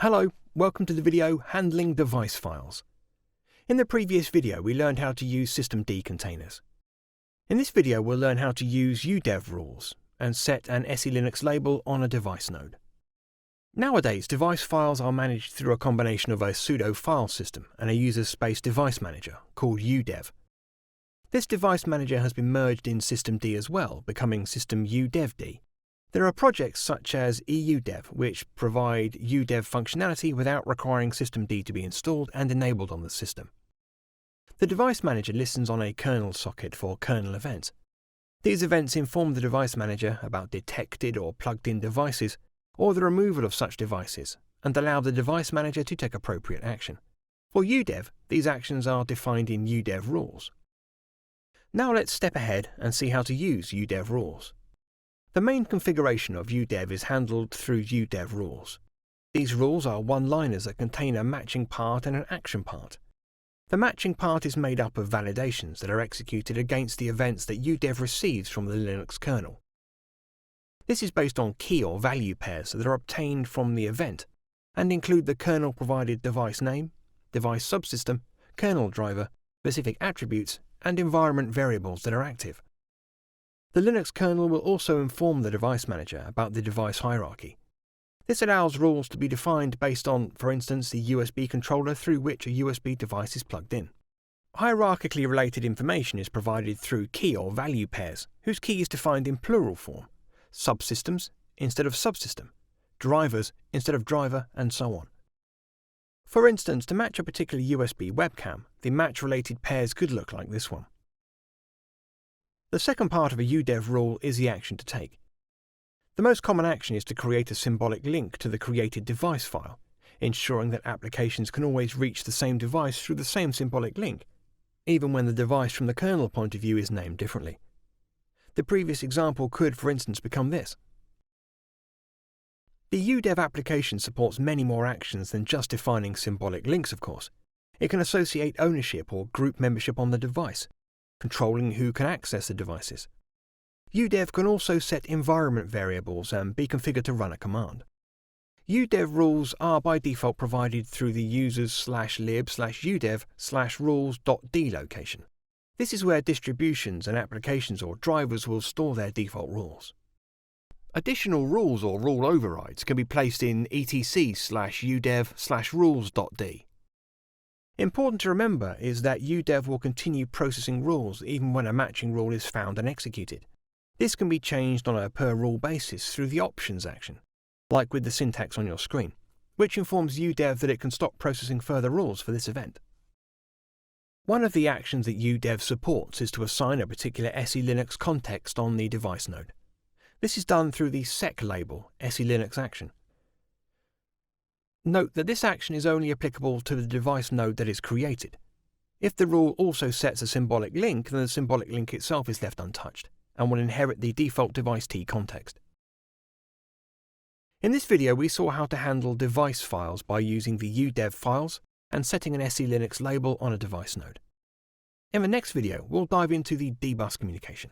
Hello, welcome to the video Handling Device Files. In the previous video we learned how to use systemd containers. In this video we'll learn how to use udev rules and set an SELinux label on a device node. Nowadays device files are managed through a combination of a pseudo file system and a user space device manager called udev. This device manager has been merged in systemd as well, becoming systemudevd. There are projects such as eudev which provide udev functionality without requiring systemd to be installed and enabled on the system. The device manager listens on a kernel socket for kernel events. These events inform the device manager about detected or plugged-in devices or the removal of such devices and allow the device manager to take appropriate action. For udev, these actions are defined in udev rules. Now let's step ahead and see how to use udev rules. The main configuration of udev is handled through udev rules. These rules are one-liners that contain a matching part and an action part. The matching part is made up of validations that are executed against the events that udev receives from the Linux kernel. This is based on key or value pairs that are obtained from the event and include the kernel-provided device name, device subsystem, kernel driver, specific attributes, and environment variables that are active. The Linux kernel will also inform the device manager about the device hierarchy. This allows rules to be defined based on, for instance, the USB controller through which a USB device is plugged in. Hierarchically related information is provided through key or value pairs, whose key is defined in plural form, subsystems instead of subsystem, drivers instead of driver, and so on. For instance, to match a particular USB webcam, the match-related pairs could look like this one. The second part of a udev rule is the action to take. The most common action is to create a symbolic link to the created device file, ensuring that applications can always reach the same device through the same symbolic link, even when the device from the kernel point of view is named differently. The previous example could, for instance, become this. The udev application supports many more actions than just defining symbolic links, of course. It can associate ownership or group membership on the device, controlling who can access the devices. udev can also set environment variables and be configured to run a command. udev rules are by default provided through the user's /lib/udev/rules.d location. This is where distributions and applications or drivers will store their default rules. Additional rules or rule overrides can be placed in etc/udev/rules.d. Important to remember is that udev will continue processing rules even when a matching rule is found and executed. This can be changed on a per-rule basis through the options action, like with the syntax on your screen, which informs udev that it can stop processing further rules for this event. One of the actions that udev supports is to assign a particular SELinux context on the device node. This is done through the sec label SELinux action. Note that this action is only applicable to the device node that is created. If the rule also sets a symbolic link, then the symbolic link itself is left untouched and will inherit the default device T context. In this video we saw how to handle device files by using the udev files and setting an SELinux label on a device node. In the next video we'll dive into the dbus communication.